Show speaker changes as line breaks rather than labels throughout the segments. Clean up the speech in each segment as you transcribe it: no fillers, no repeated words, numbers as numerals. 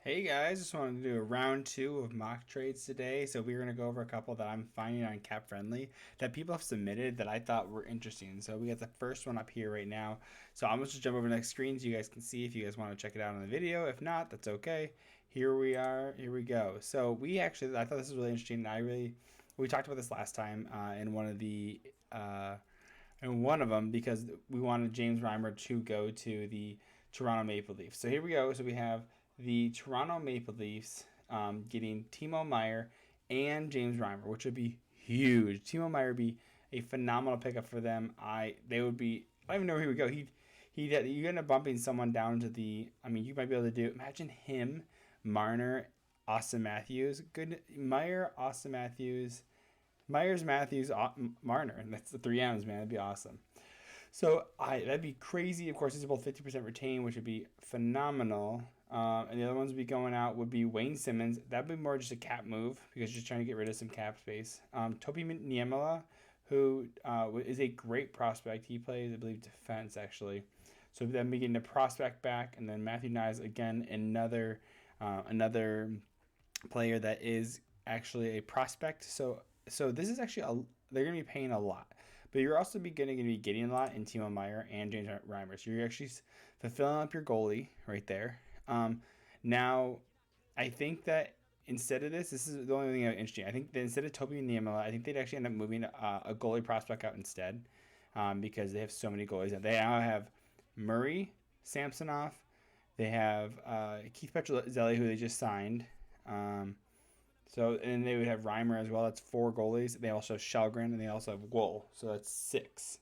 Hey guys, just wanted to do a round two of mock trades today. So we're gonna go over a couple that I'm finding on Cap Friendly that people have submitted that I thought were interesting. So we got the first one up here right now. So I'm just jump over to the next screen so you guys can see if you guys want to check it out on the video. If not, that's okay. Here we are. Here we go. So I thought this was really interesting. We talked about this last time in one of the in one of them because we wanted James Reimer to go to the Toronto Maple Leafs. So here we go. So we have the Toronto Maple Leafs getting Timo Meier and James Reimer, which would be huge. Timo Meier would be a phenomenal pickup for them. They would be. I don't even know where he would go. You end up bumping someone down to the. I mean, you might be able to do. Imagine him, Marner, Austin Matthews. Good Meier, Austin Matthews. Myers, Matthews, Marner, and that's the three M's, man. That'd be awesome. So that'd be crazy. Of course, these are both 50% retained, which would be phenomenal. And the other ones would be going out would be Wayne Simmons. That'd be more just a cap move because you're just trying to get rid of some cap space. Topi Niemela, who is a great prospect. He plays, I believe, defense actually. So then we getting the prospect back, and then Matthew Nyes again, another player that is actually a prospect. So this is actually they're going to be paying a lot, but you're also going to be getting a lot in Timo Meier and James Reimer. So you're actually fulfilling up your goalie right there. Now, I think that instead of this is the only thing that's interesting. I think that instead of Topi and Niemela, I think they'd actually end up moving a goalie prospect out instead because they have so many goalies. They now have Murray, Samsonov. They have Keith Petruzzelli, who they just signed. And they would have Reimer as well. That's four goalies. They also have Shelgren, and they also have Wool. So that's six.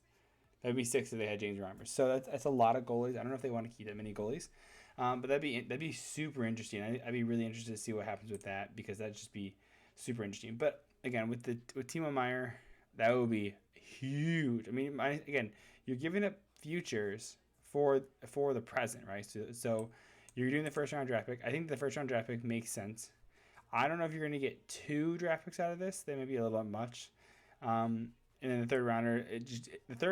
That would be six if they had James Reimer. So that's a lot of goalies. I don't know if they want to keep that many goalies, but that'd be super interesting. I'd be really interested to see what happens with that because that'd just be super interesting. But again, with Timo Meier, that would be huge. I mean, again, you're giving up futures for the present, right? So you're doing the first round draft pick. I think the first round draft pick makes sense. I don't know if you're going to get two draft picks out of this. They may be a little bit much. And then the third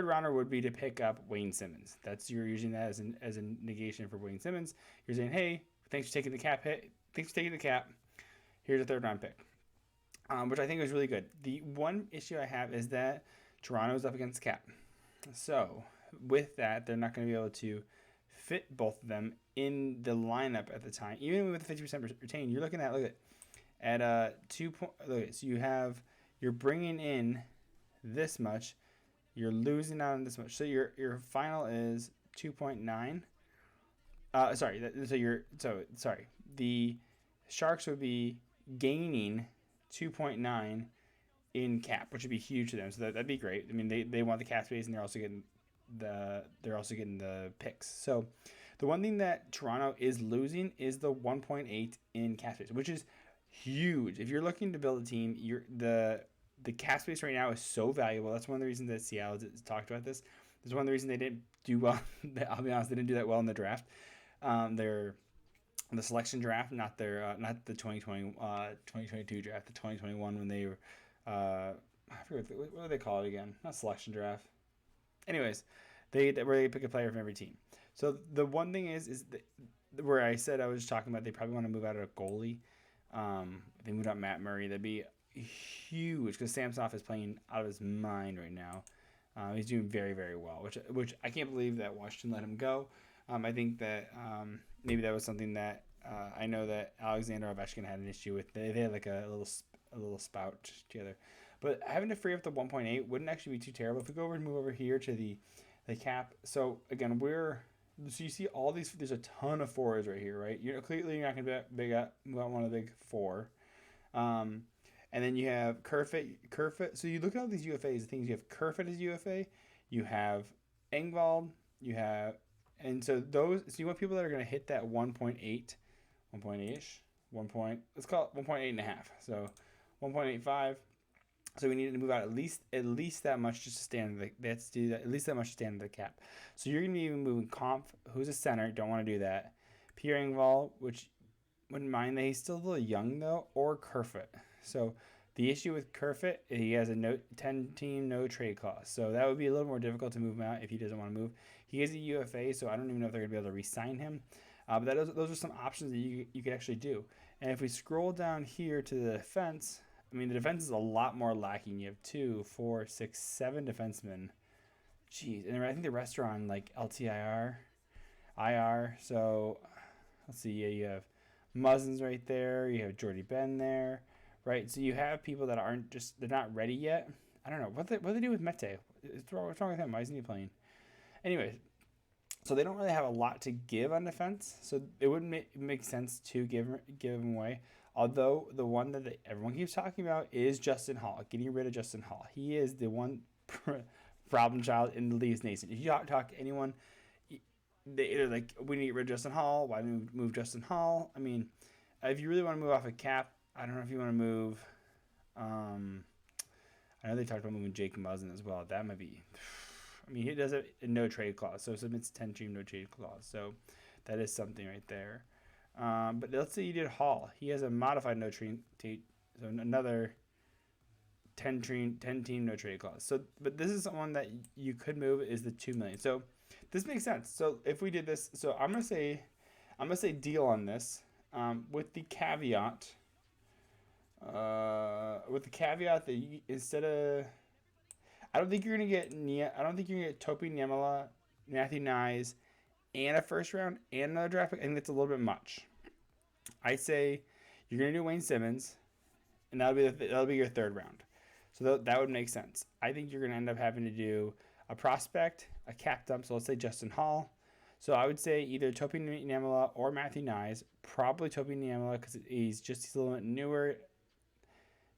rounder would be to pick up Wayne Simmons. You're using that as a negation for Wayne Simmons. You're saying, hey, thanks for taking the cap hit. Thanks for taking the cap. Here's a third round pick, which I think is really good. The one issue I have is that Toronto's up against cap. So with that, they're not going to be able to fit both of them in the lineup at the time. Even with 50% retained, you're looking at 2 point. Look, so you're bringing in this much, you're losing out on this much. So your final is 2.9. Sorry. The Sharks would be gaining 2.9 in cap, which would be huge to them. So that'd be great. I mean, they want the cap space, and they're also getting the picks. So the one thing that Toronto is losing is the 1.8 in cap space, which is huge. If you're looking to build a team, the cap space right now is so valuable. That's one of the reasons that Seattle talked about this. That's one of the reasons they didn't do well. I'll be honest, they didn't do that well in the draft. The selection draft, not the 2022 draft, the 2021 when they were I forget what do they call it again? Not selection draft. Anyways, they pick a player from every team. So the one thing is where I said I was talking about they probably want to move out of a goalie. If they moved out Matt Murray, that'd be huge because Samsonov is playing out of his mind right now. He's doing very, very well, which I can't believe that Washington let him go. I think that maybe that was something that I know that Alexander Ovechkin had an issue with. They had like a little spout together, but having to free up the 1.8 wouldn't actually be too terrible. If we go over and move over here to the cap. So again, so you see all these. There's a ton of fours right here, right? Clearly you're not going to move out one of the big four. And then you have Kerfoot. So you look at all these UFAs. The things you have Kerfoot as UFA, you have Engvall, and so you want people that are going to hit that 1.8-ish, let's call it 1.8 and a half. So 1.85. So we needed to move out at least that much just to stand let's do that, at least that much to stand the cap. So you're going to be even moving Kampf, who's a center, don't want to do that. Pierre Engvall, which wouldn't mind that he's still a little young though, or Kerfoot. So the issue with Kerfoot, he has a 10-team no trade clause. So that would be a little more difficult to move him out if he doesn't want to move. He is a UFA, so I don't even know if they're going to be able to re-sign him. But those are some options that you could actually do. And if we scroll down here to the defense, I mean, the defense is a lot more lacking. You have 2, 4, 6, 7 defensemen. Jeez, and I think the rest are on like LTIR, IR. So let's see. Yeah, you have Muzzins right there. You have Jordy Ben there, right? So you have people that aren't just they're not ready yet. I don't know what they do with Mete. What's wrong with him? Why isn't he playing? Anyways, so they don't really have a lot to give on defense. So it wouldn't make sense to give him away. Although the one that everyone keeps talking about is Justin Hall, getting rid of Justin Hall. He is the one problem child in the league's nation. If you talk to anyone, they're like, we need to get rid of Justin Hall. Why do we move Justin Hall? I mean, if you really want to move off a cap, I don't know if you want to move. I know they talked about moving Jake Muzzin as well. That might be. I mean, he does a no trade clause, so submits 10-team no trade clause. So that is something right there. But let's say you did Hall. He has a modified no trade, so another 10-team no trade clause. So, but this is someone that you could move is the $2 million. So this makes sense. So if we did this, so I'm gonna say deal on this with the caveat. That you, instead of, I don't think you're gonna get Topi Niemela, Matthew Nyes, and a first round and another draft pick. I think that's a little bit much. I'd say you're gonna do Wayne Simmons, and that'll be your third round. So that would make sense. I think you're gonna end up having to do a prospect, a cap dump. So let's say Justin Hall. So I would say either Topi Niemela or Matthew Nyes. Probably Topi Niemela because he's a little bit newer.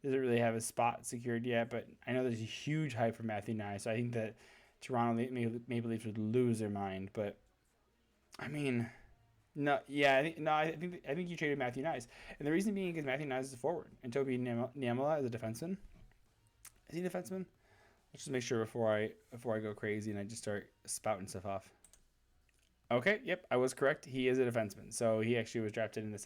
Doesn't really have a spot secured yet, but I know there's a huge hype for Matthew Nyes. So I think that Toronto Maple Leafs would lose their mind. But I mean, no, yeah, I think you traded Matthew Nyes, and the reason being is Matthew Nyes is a forward, and Topi Niemela is a defenseman. Is he a defenseman? Let's just make sure before I go crazy and I just start spouting stuff off. Okay, yep, I was correct. He is a defenseman. So he actually was drafted in the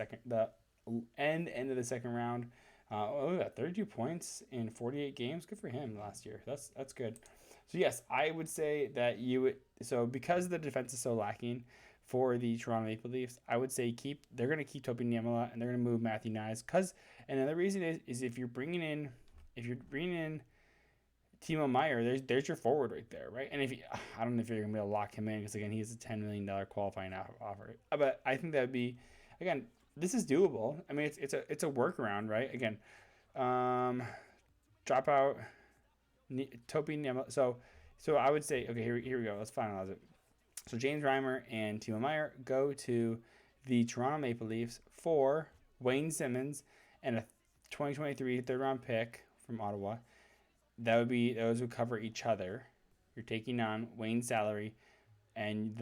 end of the second round. We got 32 points in 48 games. Good for him last year. That's good. So yes, I would say that so because the defense is so lacking for the Toronto Maple Leafs, I would say they're going to keep Topi Niemela and they're going to move Matthew Nyes and another reason is if you're bringing in Timo Meier, there's your forward right there, right? And I don't know if you're gonna be able to lock him in because again, he has a $10 million qualifying offer. But I think that would be, again, this is doable. I mean, it's a workaround, right? Again, drop out Topi Niemela. So I would say, okay, here we go. Let's finalize it. So James Reimer and Timo Meier go to the Toronto Maple Leafs for Wayne Simmons and a 2023 third round pick from Ottawa. Those would cover each other. You're taking on Wayne's salary, and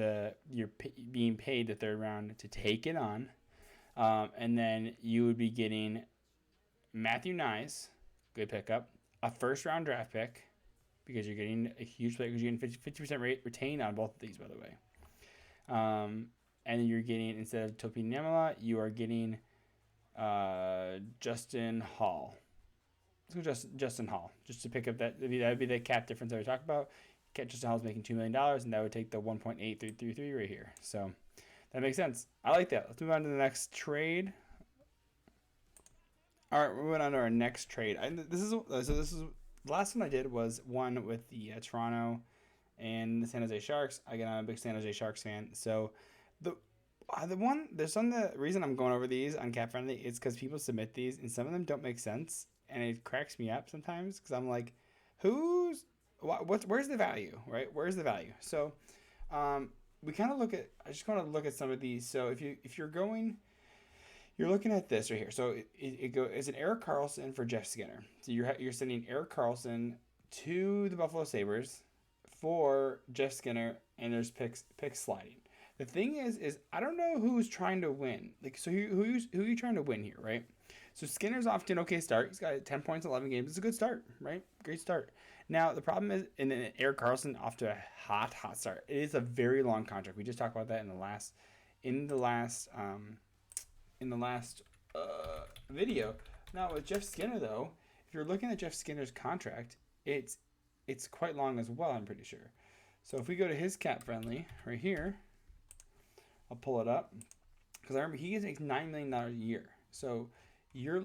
you're being paid the third round to take it on, and then you would be getting Matthew Nyes, good pickup, a first round draft pick, because you're getting a huge player because you're getting 50% rate retained on both of these, by the way. And you're getting, instead of Topi Niemela, you are getting Justin Hall. Let's go Justin Hall, just to pick up that would be the cap difference that we talked about. Justin Hall's making $2 million, and that would take the 1.8333 right here. So that makes sense. I like that. Let's move on to the next trade. All right, we're moving on to our next trade. This is the last one I did was one with the Toronto and the San Jose Sharks. Again, I'm a big San Jose Sharks fan. So the reason I'm going over these on Cap Friendly is because people submit these, and some of them don't make sense. And it cracks me up sometimes because I'm like, where's the value, right? Where's the value? So, we kind of I just want to look at some of these. So you're looking at this right here. So it's an Erik Karlsson for Jeff Skinner. So you're sending Erik Karlsson to the Buffalo Sabres for Jeff Skinner, and there's picks sliding. The thing is I don't know who's trying to win. Like, so who are you trying to win here, right? So Skinner's off to an okay start. He's got 10 points, 11 games. It's a good start, right? Great start. Now, the problem is, and then Erik Karlsson off to a hot start. It is a very long contract. We just talked about that in the last video. Now, with Jeff Skinner, though, if you're looking at Jeff Skinner's contract, it's quite long as well, I'm pretty sure. So if we go to his Cap Friendly right here, I'll pull it up. because I remember he makes $9 million a year. So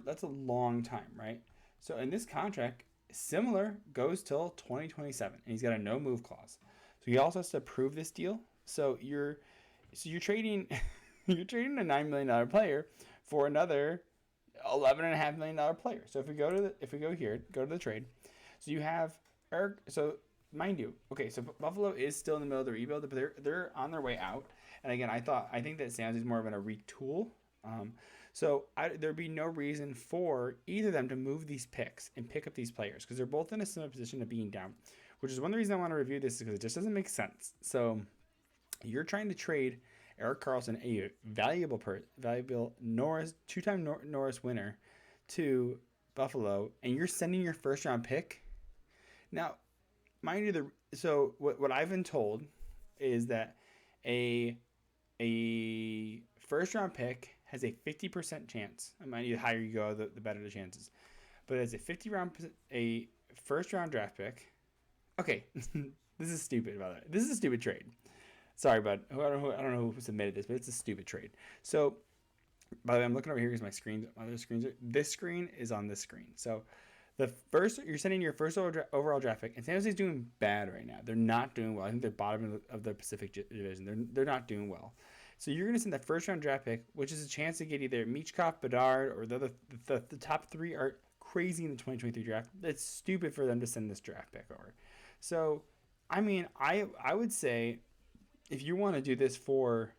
that's a long time, right? So in this contract, similar goes till 2027, and he's got a no move clause. So he also has to approve this deal. So you're trading you're trading a $9 million player for another $11.5 million player. So if we go here, go to the trade. So you have Eric. So mind you, okay. So Buffalo is still in the middle of the rebuild, but they're on their way out. And again, I think that Sands is more of a retool. There'd be no reason for either of them to move these picks and pick up these players because they're both in a similar position of being down, which is one of the reasons I want to review this is because it just doesn't make sense. So you're trying to trade Eric Carlson, a valuable Norris, two-time Norris winner, to Buffalo, and you're sending your first-round pick. Now, mind you, so what I've been told is that a first-round pick has a 50% chance. I mean, the higher you go, the better the chances. But as a first-round draft pick. Okay, this is stupid, by the way. This is a stupid trade. Sorry, bud. I don't know who submitted this, but it's a stupid trade. So, by the way, I'm looking over here because my other screens this screen is on this screen. So, you're sending your first overall draft pick, and San Jose's doing bad right now. They're not doing well. I think they're bottom of the Pacific Division. They're not doing well. So you're going to send the first round draft pick, which is a chance to get either Michkov, Bedard, or the top three are crazy in the 2023 draft. It's stupid for them to send this draft pick over. So, I mean, I would say if you want to do this for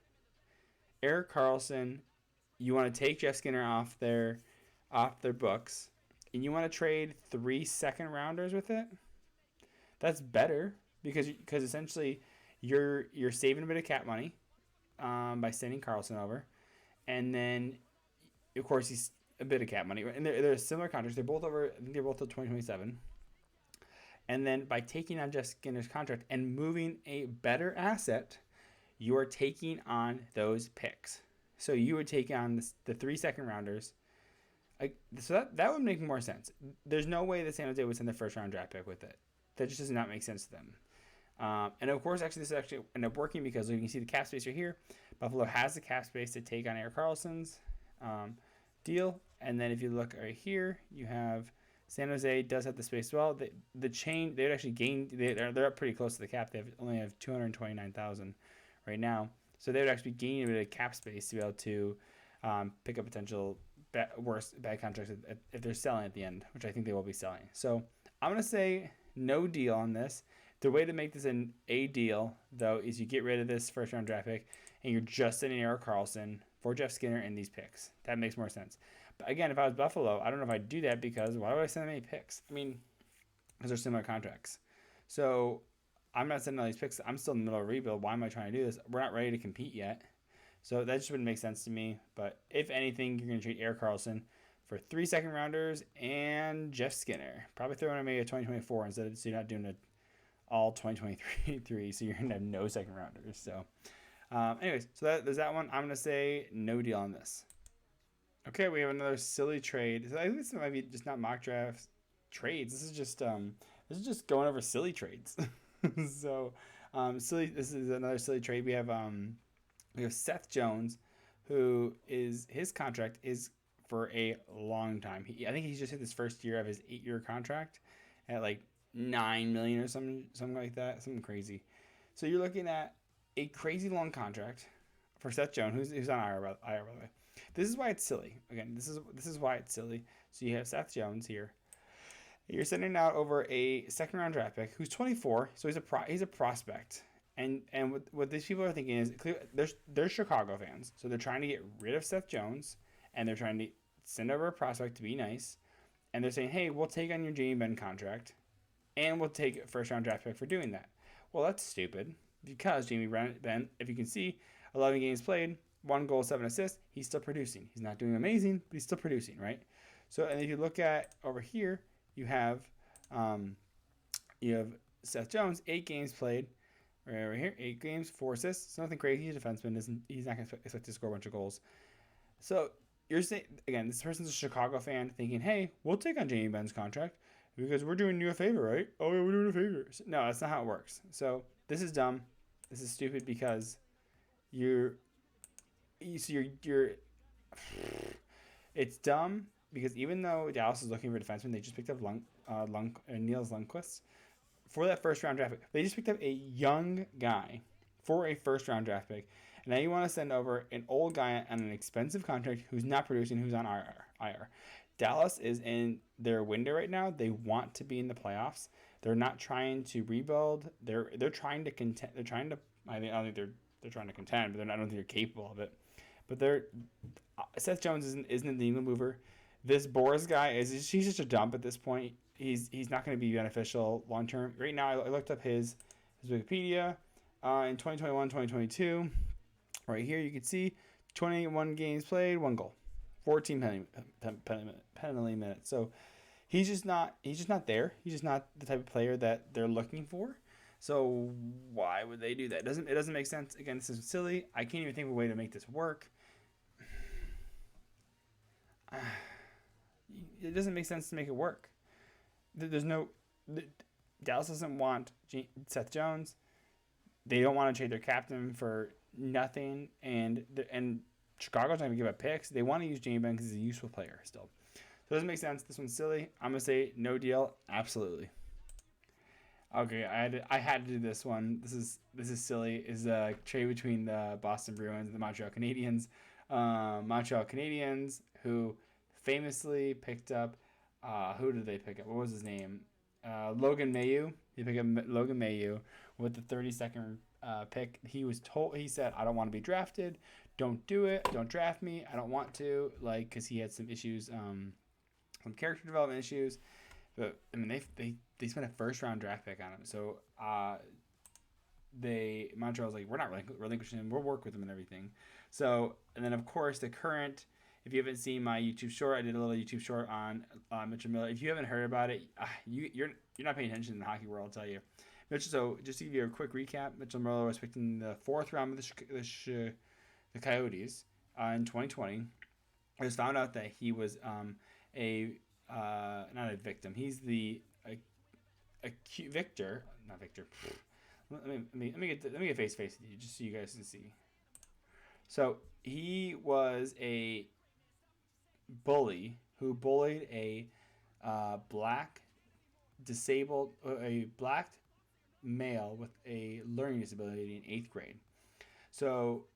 Eric Carlson, you want to take Jeff Skinner off their books, and you want to trade 3 second rounders with it, that's better because essentially you're saving a bit of cap money by sending Carlson over, and then of course he's a bit of cap money, and they're similar contracts. They're both over. I think they're both till 2027. And then by taking on Jeff Skinner's contract and moving a better asset, you are taking on those picks. So you would take on the 3 second rounders. So that would make more sense. There's no way that San Jose would send the first round draft pick with it. That just does not make sense to them. And of course, this actually ended up working because you can see the cap space right here. Buffalo has the cap space to take on Eric Carlson's deal. And then if you look right here, you have San Jose does have the space as well. They would actually gain. They're up pretty close to the cap. They only have 229,000 right now, so they would actually gain a bit of cap space to be able to pick up potential bad contracts if they're selling at the end, which I think they will be selling. So I'm gonna say no deal on this. The way to make this an A deal though is you get rid of this first round draft pick and you're just sending Eric Carlson for Jeff Skinner and these picks. That makes more sense. But again, if I was Buffalo, I don't know if I'd do that because why would I send them any picks? I mean, because they're similar contracts. So I'm not sending all these picks. I'm still in the middle of a rebuild. Why am I trying to do this? We're not ready to compete yet. So that just wouldn't make sense to me. But if anything, you're going to treat Eric Carlson for 3 second rounders and Jeff Skinner. Probably throwing in maybe a 2024 instead of so you're not doing it all 2023. So you're going to have no second rounders. So anyways, so there's that one. I'm going to say no deal on this. Okay, we have another silly trade. So I think this might be just not mock drafts trades. This is just going over silly trades. So silly. This is another silly trade. We have Seth Jones, who his contract is for a long time. I think he's just hit his first year of his 8-year contract at like $9 million or something like that, something crazy. So you're looking at a crazy long contract for Seth Jones, who's on IR by the way. This is why it's silly. Again, this is why it's silly. So you have Seth Jones here. You're sending out over a second round draft pick who's 24, so he's a prospect. And what these people are thinking is they're Chicago fans, so they're trying to get rid of Seth Jones, and they're trying to send over a prospect to be nice, and they're saying, hey, we'll take on your Jamie Benn contract, and we'll take a first round draft pick for doing that. Well, that's stupid because Jamie Benn, if you can see, 11 games played, 1 goal, 7 assists. He's still producing. He's not doing amazing, but he's still producing, right? So, and if you look at over here, you have Seth Jones, 8 games played. Right over here, 8 games, 4 assists. It's nothing crazy. He's a defenseman. He's not going to expect to score a bunch of goals. So you're saying again, this person's a Chicago fan thinking, "Hey, we'll take on Jamie Benn's contract because we're doing you a favor, right? Oh, yeah, we're doing a favor." So, no, that's not how it works. So this is dumb. This is stupid because you're So you're it's dumb because even though Dallas is looking for a defenseman, they just picked up Niels Lundqvist for that first round draft pick. They just picked up a young guy for a first round draft pick. And now you want to send over an old guy on an expensive contract who's not producing, who's on IR. Dallas is in their window right now. They want to be in the playoffs. They're not trying to rebuild. They're trying to contend. They're trying to. I don't think they're trying to contend, but I don't think they're capable of it. But they're Seth Jones isn't a needle mover. This Boris guy he's just a dump at this point. He's not going to be beneficial long term. Right now, I looked up his Wikipedia in 2021, 2022. Right here, you can see 21 games played, one goal, 14 penalty minutes. So he's just not there. He's just not the type of player that they're looking for. So why would they do that? It doesn't make sense. Again, this is silly. I can't even think of a way to make this work. It doesn't make sense to make it work. There's no Dallas doesn't want Seth Jones. They don't want to trade their captain for nothing, and Chicago's not going to give up picks. They want to use Jamie Benn because he's a useful player still. So it doesn't make sense. This one's silly. I'm gonna say no deal. Absolutely. Okay, I had to do this one. This is silly. Is a trade between the Boston Bruins and the Montreal Canadiens. Montreal Canadiens, who famously picked up, who did they pick up? What was his name? Logan Mailloux. They picked up Logan Mailloux with the 32nd pick. He said, I don't want to be drafted. Don't do it. Don't draft me. I don't want to. Like, because he had some issues, some character development issues. But I mean, they spent a first round draft pick on him. So Montreal's like, we're not relinquishing him. We'll work with him and everything. So, and then of course the current. If you haven't seen my YouTube short, I did a little YouTube short on Mitchell Miller. If you haven't heard about it, you're not paying attention in the hockey world. I'll tell you. So just to give you a quick recap, Mitchell Miller was picked in the fourth round of the Coyotes in 2020. It was found out that he was not a victim. He's the Victor, not Victor. Let me get face with you just so you guys can see. So he was a bully who bullied a black male with a learning disability in 8th grade. So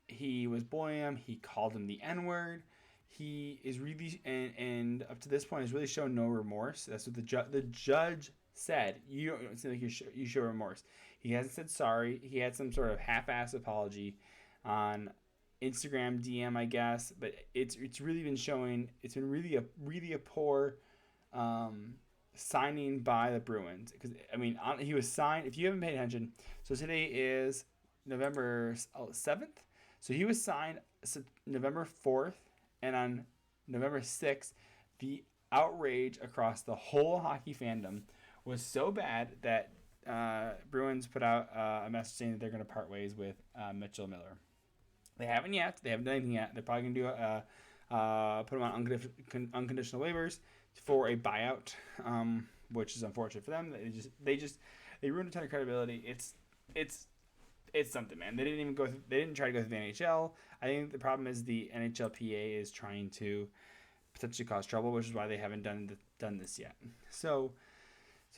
he was bullying him. He called him the N-word. He is really and up to this point has really shown no remorse. That's what the judge said. You don't seem like you show remorse. He hasn't said sorry. He had some sort of half-ass apology on Instagram DM, I guess, but it's really been showing. It's been really a poor signing by the Bruins because I mean he was signed. If you haven't paid attention, so today is November 7th. So he was signed November 4th, and on November 6th, the outrage across the whole hockey fandom was so bad that Bruins put out a message saying that they're going to part ways with Mitchell Miller. They haven't yet. They haven't done anything yet. They're probably going to do put him on unconditional waivers for a buyout, which is unfortunate for them. They ruined a ton of credibility. It's something, man. They didn't try to go through the NHL. I think the problem is the NHLPA is trying to potentially cause trouble, which is why they haven't done this yet. So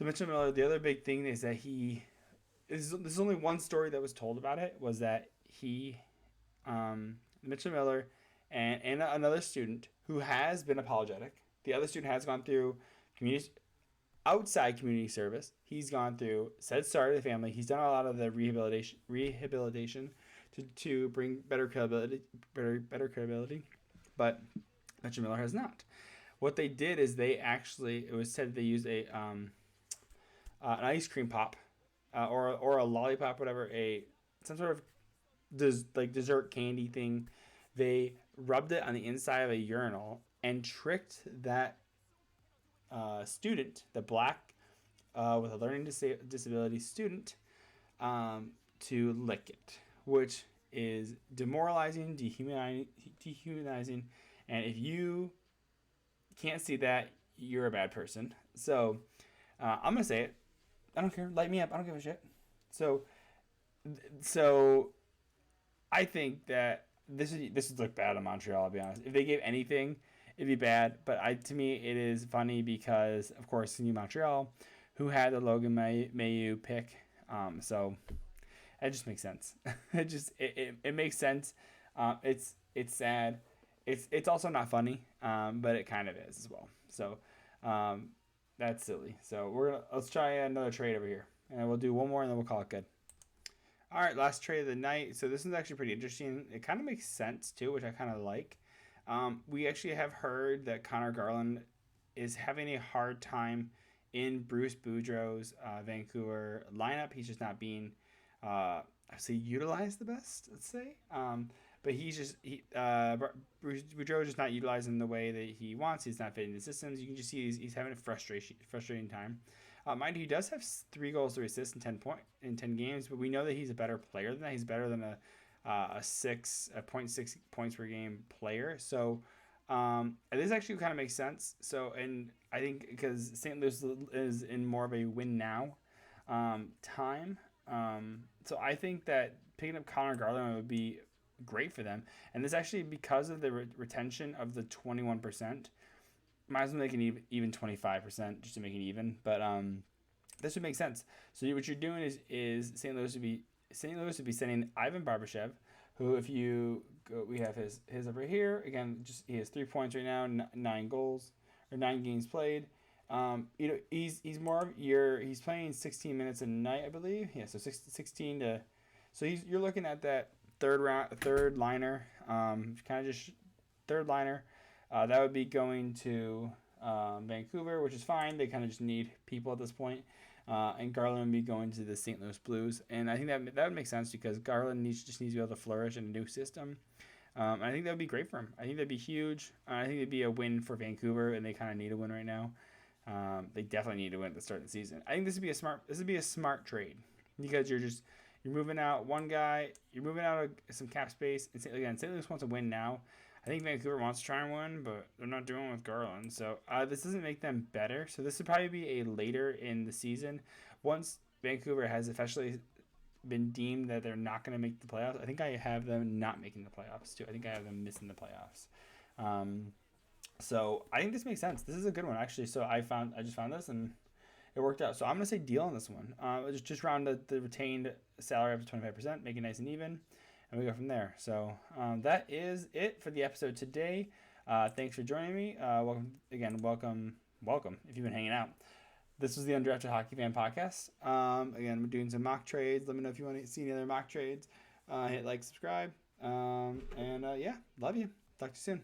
Mitchell Miller. The other big thing is that there's only one story that was told about it was that Mitchell Miller and another student who has been apologetic. The other student has gone through outside community service. He's gone through, said sorry to the family. He's done a lot of the rehabilitation to bring better credibility, but Mitchell Miller has not. What they did is it was said they used an ice cream pop or a lollipop, whatever, some sort of dessert candy thing. They rubbed it on the inside of a urinal and tricked that student, the black with a learning disability student, to lick it, which is demoralizing, dehumanizing, and if you can't see that, you're a bad person. So I'm gonna say it. I don't care. Light me up. I don't give a shit. So I think that this would look bad on Montreal. I'll be honest. If they gave anything, it'd be bad. But to me, it is funny because of course, New Montreal, who had the Logan Mayu pick. So it just makes sense. It makes sense. It's sad. It's also not funny. But it kind of is as well. So, um, that's silly. So let's try another trade over here, and we'll do one more, and then we'll call it good. All right, last trade of the night. So this is actually pretty interesting. It kind of makes sense too, which I kind of like. We actually have heard that Connor Garland is having a hard time in Bruce Boudreau's Vancouver lineup. He's just not being, I say, utilized the best. Let's say, but Bruce Boudreau is just not utilizing the way that he wants. He's not fitting the systems. You can just see he's having a frustrating time. Mind you, he does have 3 goals, 3 assists in 10 games, but we know that he's a better player than that. He's better than a 0.6 points per game player. So this actually kind of makes sense. So, and I think because St. Louis is in more of a win now time. So I think that picking up Connor Garland would be great for them. And this actually, because of the retention of the 21%, might as well make it even 25% just to make it even. But this would make sense. So what you're doing is St. Louis would be sending Ivan Barbashev, who, if you go, we have his over here again. Just he has 3 points right now, 9 goals or 9 games played. He's more of he's playing 16 minutes a night, I believe. Yeah, so 16 to, so you're looking at that third liner, kind of just third liner. That would be going to Vancouver, which is fine. They kind of just need people at this point. And Garland would be going to the St. Louis Blues. And I think that would make sense because Garland just needs to be able to flourish in a new system. And I think that would be great for him. I think that'd be huge. I think it'd be a win for Vancouver, and they kind of need a win right now. They definitely need to win at the start of the season. I think this would be a smart trade because you're moving out one guy, you're moving out some cap space. And again, St. Louis wants to win now. I think Vancouver wants to try and win, but they're not doing it with Garland. So this doesn't make them better. So this would probably be a later in the season. Once Vancouver has officially been deemed that they're not going to make the playoffs, I think I have them not making the playoffs too. I think I have them missing the playoffs. So I think this makes sense. This is a good one, actually. So I just found this, and it worked out. So I'm going to say deal on this one. Just round the retained salary up to 25%, make it nice and even. And we go from there. So that is it for the episode today. Thanks for joining me. Welcome again. Welcome if you've been hanging out. This was the Undrafted Hockey Fan Podcast. Again, we're doing some mock trades. Let me know if you want to see any other mock trades. Hit like, subscribe. Yeah, love you. Talk to you soon.